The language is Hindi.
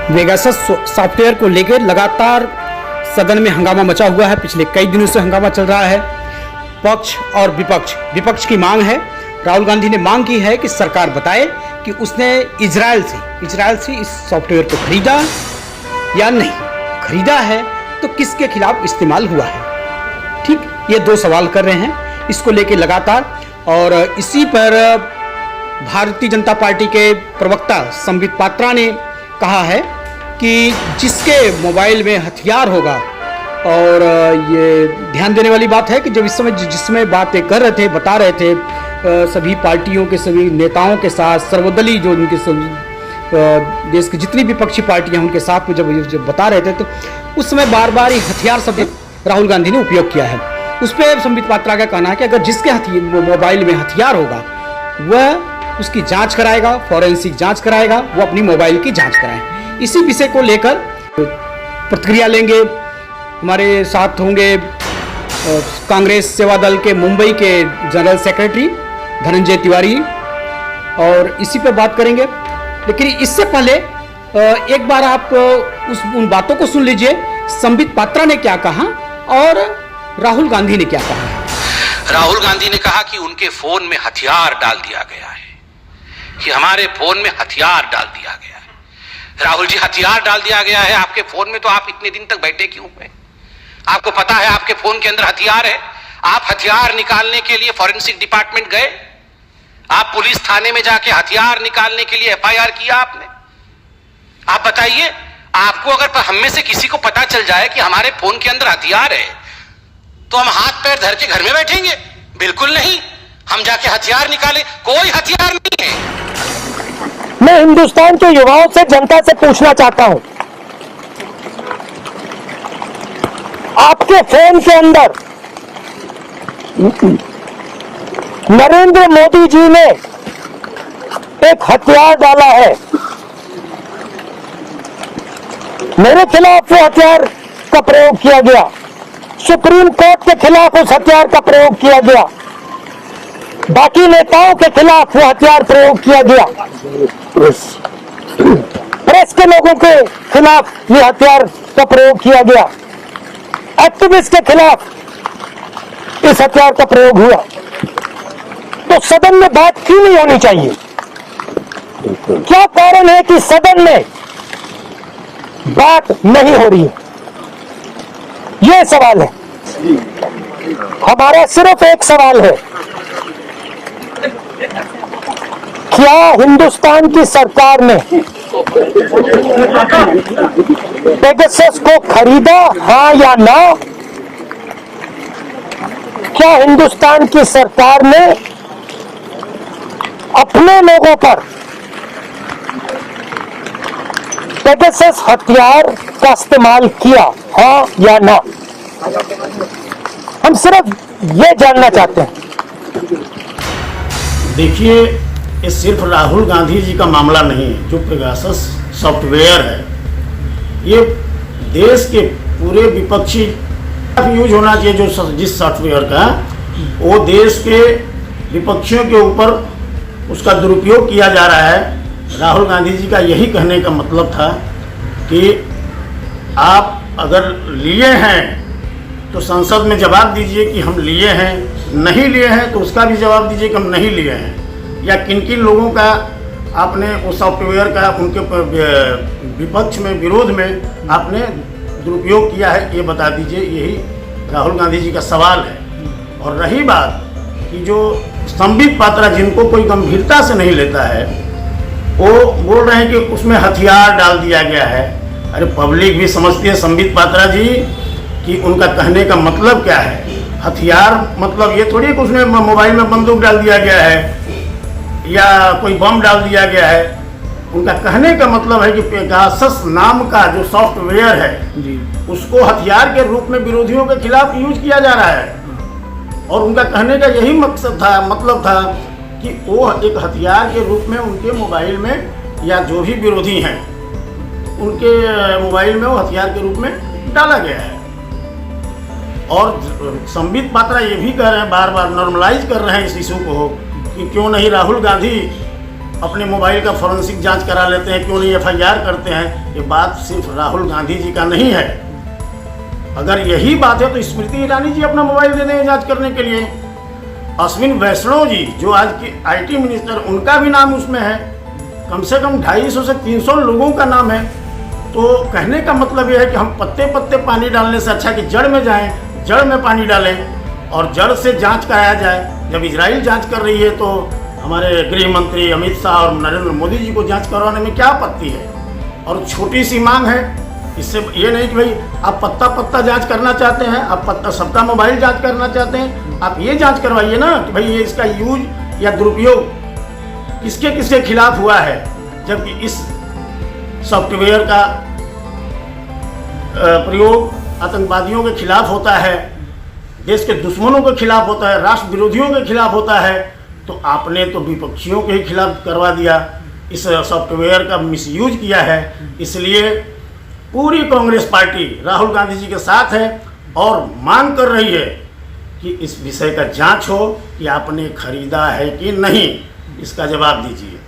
पेगासस सॉफ्टवेयर को लेकर लगातार सदन में हंगामा मचा हुआ है। पिछले कई दिनों से हंगामा चल रहा है। पक्ष और विपक्ष की मांग है। राहुल गांधी ने मांग की है कि सरकार बताए कि उसने इजराइल से इस सॉफ्टवेयर को खरीदा या नहीं। खरीदा है तो किसके खिलाफ इस्तेमाल हुआ है। ठीक, ये दो सवाल कर रहे हैं इसको लेकर लगातार। और इसी पर भारतीय जनता पार्टी के प्रवक्ता संबित पात्रा ने कहा है कि जिसके मोबाइल में हथियार होगा, और ये ध्यान देने वाली बात है कि जब इस समय जिसमें बातें कर रहे थे, बता रहे थे सभी पार्टियों के सभी नेताओं के साथ, सर्वदलीय जो उनके सभी देश की जितनी विपक्षी पार्टियां उनके साथ में जब बता रहे थे, तो उस समय बार बार ये हथियार शब्द राहुल गांधी ने उपयोग किया है। उस पर संबित पात्रा का कहना है कि अगर जिसके मोबाइल में हथियार होगा वह उसकी जांच कराएगा, फॉरेंसिक जांच कराएगा, वो अपनी मोबाइल की जांच कराए। इसी विषय को लेकर प्रतिक्रिया लेंगे। हमारे साथ होंगे कांग्रेस सेवा दल के मुंबई के जनरल सेक्रेटरी धनंजय तिवारी, और इसी पे बात करेंगे। लेकिन इससे पहले एक बार आप उन बातों को सुन लीजिए, संबित पात्रा ने क्या कहा और राहुल गांधी ने क्या कहा है। राहुल गांधी ने कहा कि उनके फोन में हथियार डाल दिया गया है, कि हमारे फोन में हथियार डाल दिया गया है। राहुल जी, हथियार डाल दिया गया है आपके फोन में, तो आप इतने दिन तक बैठे क्यों हुए? आपको पता है आपके फोन के अंदर हथियार है। आप हथियार निकालने के लिए फॉरेंसिक डिपार्टमेंट गए? आप पुलिस थाने में जाके हथियार निकालने के लिए एफआईआर किया आपने? आप बताइए, आपको अगर हम में से किसी को पता चल जाए कि हमारे फोन के अंदर हथियार है, तो हम हाथ पैर धर के घर में बैठेंगे? बिल्कुल नहीं। हम जाके हथियार निकाले, कोई हथियार नहीं है। मैं हिंदुस्तान के युवाओं से, जनता से पूछना चाहता हूं, आपके फोन के अंदर नरेंद्र मोदी जी ने एक हथियार डाला है। मेरे खिलाफ वो हथियार का प्रयोग किया गया, सुप्रीम कोर्ट के खिलाफ उस हथियार का प्रयोग किया गया, बाकी नेताओं के खिलाफ वो हथियार प्रयोग किया गया, प्रेस के लोगों के खिलाफ ये हथियार का प्रयोग किया गया, एक्टिविस्ट के खिलाफ इस हथियार का प्रयोग हुआ। तो सदन में बात क्यों नहीं होनी चाहिए? क्या कारण है कि सदन में बात नहीं हो रही है? यह सवाल है। हमारा सिर्फ एक सवाल है, क्या हिंदुस्तान की सरकार ने पेगासस को खरीदा, हाँ या ना? क्या हिंदुस्तान की सरकार ने अपने लोगों पर पेगासस हथियार का इस्तेमाल किया, हाँ या ना? हम सिर्फ ये जानना चाहते हैं। देखिए, ये सिर्फ राहुल गांधी जी का मामला नहीं है। जो पेगासस सॉफ्टवेयर है, ये देश के पूरे विपक्षी यूज होना चाहिए। जो जिस सॉफ्टवेयर का वो देश के विपक्षियों के ऊपर उसका दुरुपयोग किया जा रहा है। राहुल गांधी जी का यही कहने का मतलब था कि आप अगर लिए हैं तो संसद में जवाब दीजिए कि हम लिए हैं, नहीं लिए हैं तो उसका भी जवाब दीजिए कि हम नहीं लिए हैं, या किन किन लोगों का आपने उस सॉफ्टवेयर का उनके विपक्ष में, विरोध में आपने दुरुपयोग किया है, ये बता दीजिए। यही राहुल गांधी जी का सवाल है। और रही बात कि जो संबित पात्रा, जिनको कोई गंभीरता से नहीं लेता है, वो बोल रहे हैं कि उसमें हथियार डाल दिया गया है। अरे पब्लिक भी समझती है संबित पात्रा जी कि उनका कहने का मतलब क्या है। हथियार मतलब ये थोड़ी कि उसमें मोबाइल में बंदूक डाल दिया गया है या कोई बम डाल दिया गया है। उनका कहने का मतलब है कि पेगासस नाम का जो सॉफ्टवेयर है जी, उसको हथियार के रूप में विरोधियों के खिलाफ यूज किया जा रहा है। और उनका कहने का यही मकसद था, मतलब था कि वो एक हथियार के रूप में उनके मोबाइल में, या जो भी विरोधी हैं उनके मोबाइल में वो हथियार के रूप में डाला गया है। और संबित पात्रा ये भी कह रहे हैं, बार बार नॉर्मलाइज कर रहे हैं इस इशू को, कि क्यों नहीं राहुल गांधी अपने मोबाइल का फॉरेंसिक जांच करा लेते हैं, क्यों नहीं एफआईआर करते हैं। ये बात सिर्फ राहुल गांधी जी का नहीं है। अगर यही बात है तो स्मृति ईरानी जी अपना मोबाइल दे दें जांच करने के लिए। अश्विन वैष्णव जी जो आज के आईटी मिनिस्टर, उनका भी नाम उसमें है। कम से कम 250 से 300 लोगों का नाम है। तो कहने का मतलब यह है कि हम पत्ते पत्ते पानी डालने से अच्छा कि जड़ में जाएं, जड़ में पानी डालें और जड़ से जांच कराया जाए। जब इजराइल जांच कर रही है तो हमारे गृह मंत्री अमित शाह और नरेंद्र मोदी जी को जांच करवाने में क्या आपत्ति है। और छोटी सी मांग है, इससे ये नहीं कि भाई आप पत्ता पत्ता जांच करना चाहते हैं, आप पत्ता सबका मोबाइल जांच करना चाहते हैं, आप ये जांच करवाइए ना कि भाई ये इसका यूज या दुरुपयोग किसके किसके खिलाफ हुआ है। जबकि इस सॉफ्टवेयर का प्रयोग आतंकवादियों के खिलाफ होता है, देश के दुश्मनों के खिलाफ होता है, राष्ट्र विरोधियों के खिलाफ होता है, तो आपने तो विपक्षियों के ही खिलाफ करवा दिया। इस सॉफ्टवेयर का मिसयूज किया है। इसलिए पूरी कांग्रेस पार्टी राहुल गांधी जी के साथ है और मांग कर रही है कि इस विषय का जांच हो कि आपने खरीदा है कि नहीं। इसका जवाब दीजिए।